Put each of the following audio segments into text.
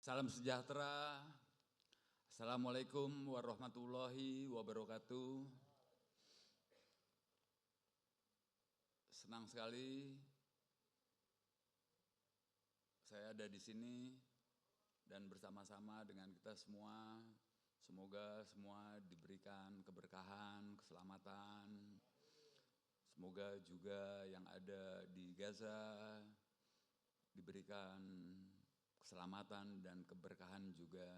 Salam sejahtera. Assalamualaikum warahmatullahi wabarakatuh. Senang sekali saya ada di sini dan bersama-sama dengan kita semua. Semoga semua diberikan keberkahan, keselamatan. Semoga juga yang ada di Gaza diberikan keselamatan dan keberkahan juga.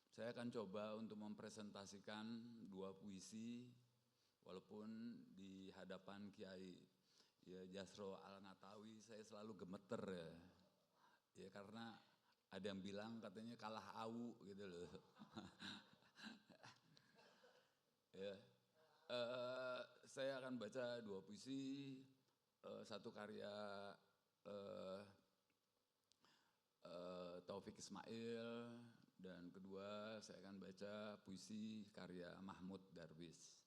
Saya akan coba untuk mempresentasikan dua puisi, walaupun di hadapan Kiai Jasro Al-Ngatawi saya selalu gemeter ya karena ada yang bilang katanya kalah awu gitu loh. Ya, saya akan baca dua puisi, satu karya Taufik Ismail, dan kedua saya akan baca puisi karya Mahmud Darwis.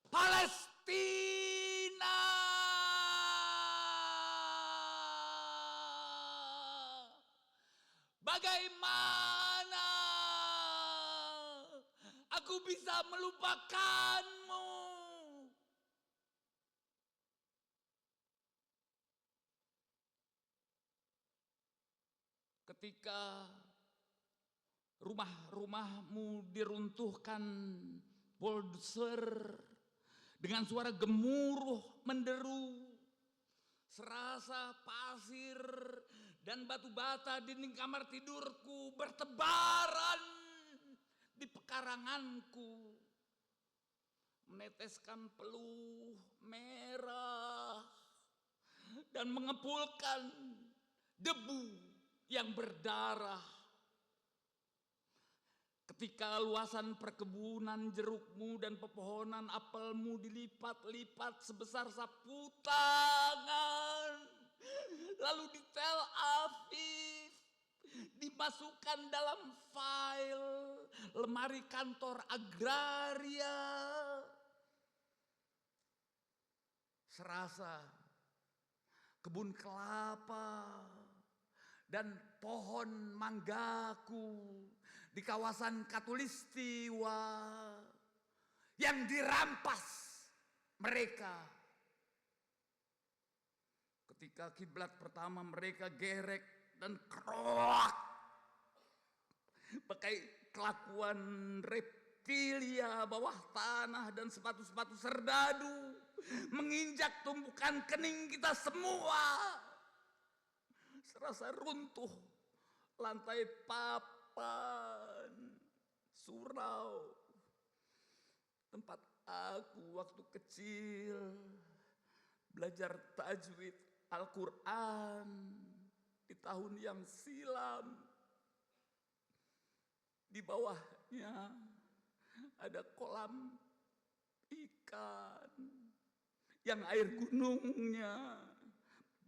Palestina. Bagaimana aku bisa melupakanmu? Ketika rumah-rumahmu diruntuhkan bulldozer dengan suara gemuruh menderu, serasa pasir dan batu bata dinding kamar tidurku bertebaran di pekaranganku, meneteskan peluh merah dan mengepulkan debu yang berdarah. Ketika luasan perkebunan jerukmu dan pepohonan apelmu dilipat-lipat sebesar sapu tangan, lalu di Tel Aviv dimasukkan dalam file lemari kantor agraria, serasa kebun kelapa dan pohon manggaku di kawasan Katulistiwa yang dirampas mereka. Ketika kiblat pertama mereka gerek dan keroak pakai kelakuan reptilia bawah tanah dan sepatu-sepatu serdadu menginjak tumpukan kening kita semua. Serasa runtuh lantai papan surau tempat aku waktu kecil belajar tajwid Al-Quran di tahun yang silam. Di bawahnya ada kolam ikan yang air gunungnya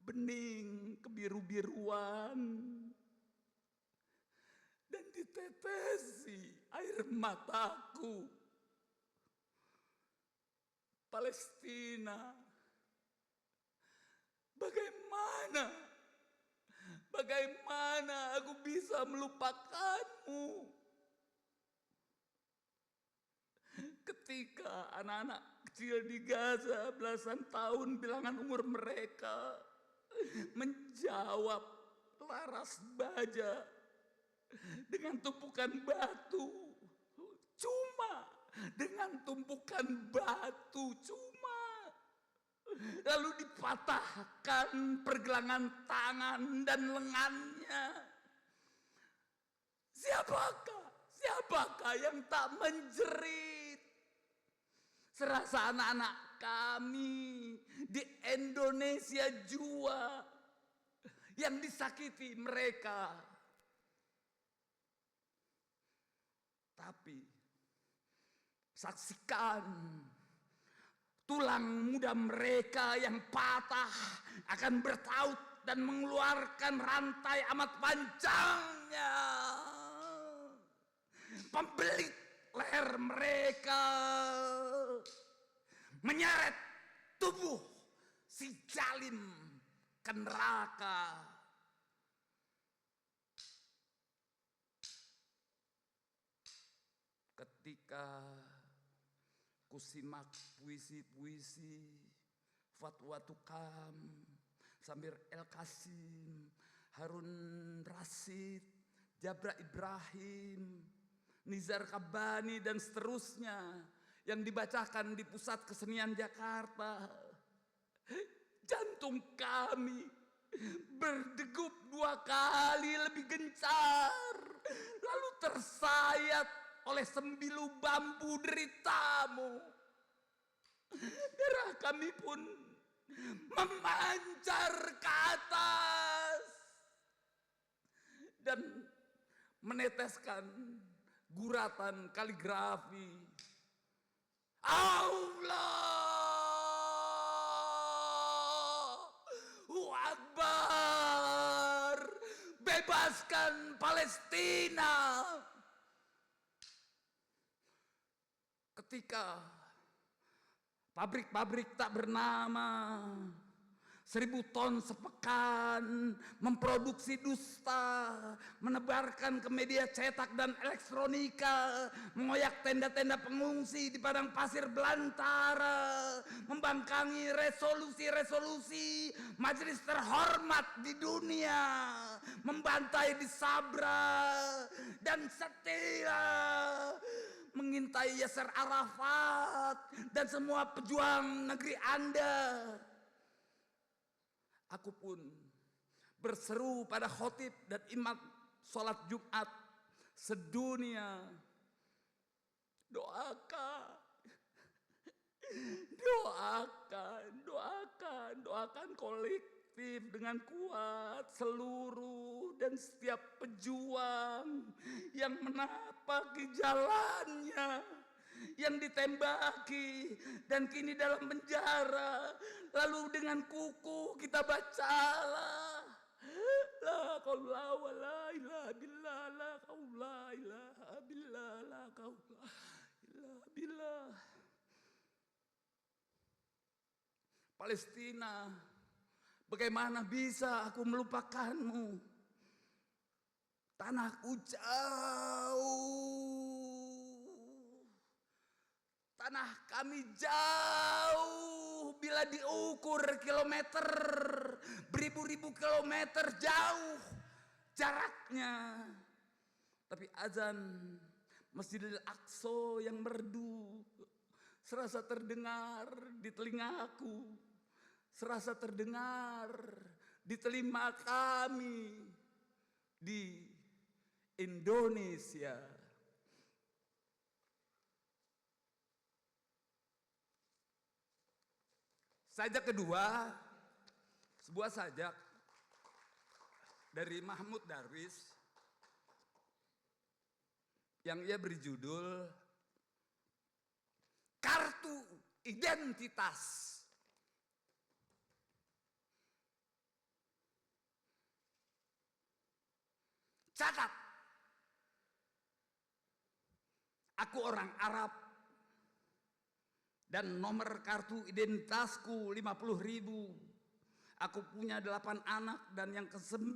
bening kebiru-biruan dan ditetesi air mataku. Palestina, bagaimana aku bisa melupakanmu? Ketika anak-anak kecil di Gaza belasan tahun bilangan umur mereka menjawab laras baja dengan tumpukan batu, lalu dipatahkan pergelangan tangan dan lengannya. Siapakah yang tak menjerit? Serasa anak-anak kami di Indonesia jua yang disakiti mereka. api. Saksikan tulang muda mereka yang patah akan bertaut dan mengeluarkan rantai amat panjangnya. Pembelit leher mereka, menyeret tubuh si zalim ke neraka. Ketika kusimak puisi-puisi Fatwa Tukam, Samir El Kasim, Harun Rasid, Jabra Ibrahim, Nizar Kabani dan seterusnya yang dibacakan di Pusat Kesenian Jakarta, jantung kami berdegup 2 kali lebih gencar, lalu tersayat oleh sembilu bambu deritamu. Darah kami pun memancar ke atas dan meneteskan guratan kaligrafi. Allahu Akbar, bebaskan Palestina. Ketika pabrik-pabrik tak bernama 1000 ton sepekan memproduksi dusta, menebarkan ke media cetak dan elektronika, mengoyak tenda-tenda pengungsi di padang pasir belantara, membangkangi resolusi-resolusi majelis terhormat di dunia, membantai di Sabra dan setia mengintai Yasser Arafat dan semua pejuang negeri Anda. Aku pun berseru pada khotib dan imam sholat Jumat sedunia, doakan kolektif dengan kuat seluruh dan setiap pejuang yang menapaki jalannya, yang ditembaki dan kini dalam penjara. Lalu dengan kuku kita bacalah la qaula wa la ilaha billah, la qaula ilaha billah, la qaula ilaha billah. Palestina, bagaimana bisa aku melupakanmu? Tanahku jauh, tanah kami jauh bila diukur kilometer, beribu-ribu kilometer jauh jaraknya. Tapi azan Masjidil Aqsa yang merdu serasa terdengar di telingaku, serasa terdengar di telinga kami di Indonesia. Sajak kedua, sebuah sajak dari Mahmud Darwis yang ia beri judul Kartu Identitas. Catat, aku orang Arab dan nomor kartu identitasku 50.000. Aku punya 8 anak dan yang ke-9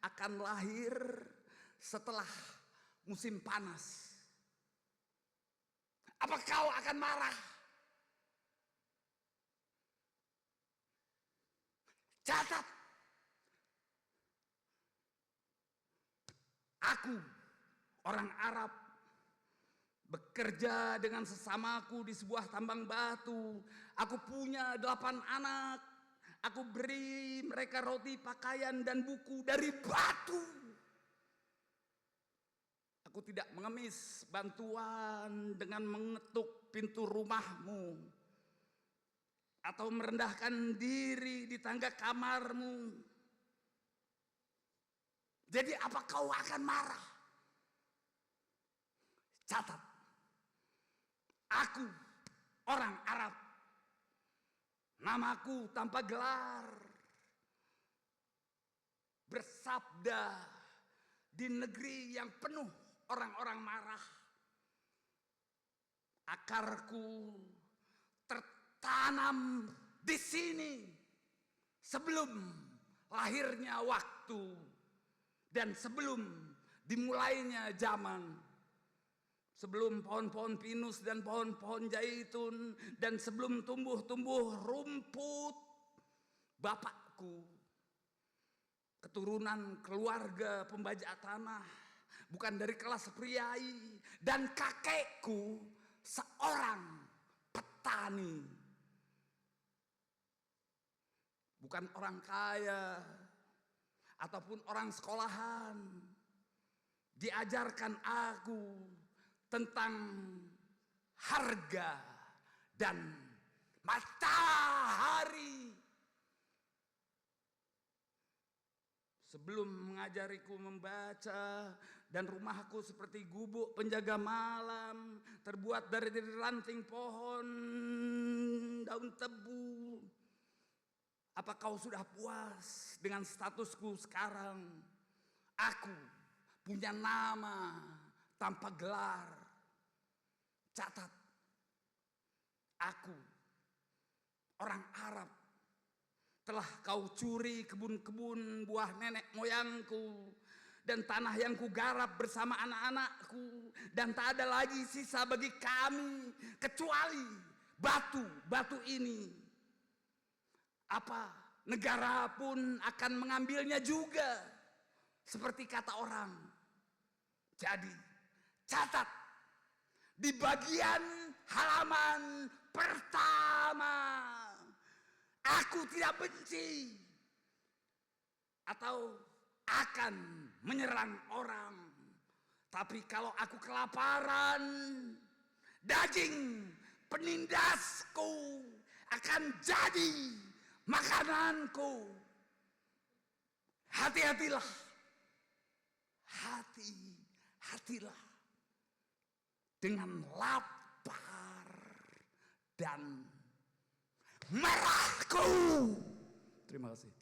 akan lahir setelah musim panas. Apa kau akan marah? Catat, aku orang Arab bekerja dengan sesamaku di sebuah tambang batu. Aku punya 8 anak. Aku beri mereka roti, pakaian, dan buku dari batu. Aku tidak mengemis bantuan dengan mengetuk pintu rumahmu atau merendahkan diri di tangga kamarmu. Jadi apa kau akan marah? Catat, aku orang Arab, namaku tanpa gelar, bersabda di negeri yang penuh orang-orang marah. Akarku tertanam di sini sebelum lahirnya waktu dan sebelum dimulainya zaman. Sebelum pohon-pohon pinus dan pohon-pohon zaitun dan sebelum tumbuh-tumbuh rumput, bapakku, keturunan keluarga pembajak tanah, bukan dari kelas priai, dan kakekku seorang petani. Bukan orang kaya ataupun orang sekolahan. Diajarkan aku tentang harga dan matahari. Sebelum mengajariku membaca, dan rumahku seperti gubuk penjaga malam, terbuat dari ranting pohon, daun tebu. Apa kau sudah puas dengan statusku sekarang? Aku punya nama tanpa gelar. Catat, aku orang Arab. Telah kau curi kebun-kebun buah nenek moyangku dan tanah yang kugarap bersama anak-anakku, dan tak ada lagi sisa bagi kami kecuali batu-batu ini. Apa negara pun akan mengambilnya juga, seperti kata orang. Jadi catat di bagian halaman pertama, aku tidak benci atau akan menyerang orang. Tapi kalau aku kelaparan, daging penindasku akan jadi makananku. Hati-hatilah, hati-hatilah dengan lapar dan marahku. Terima kasih.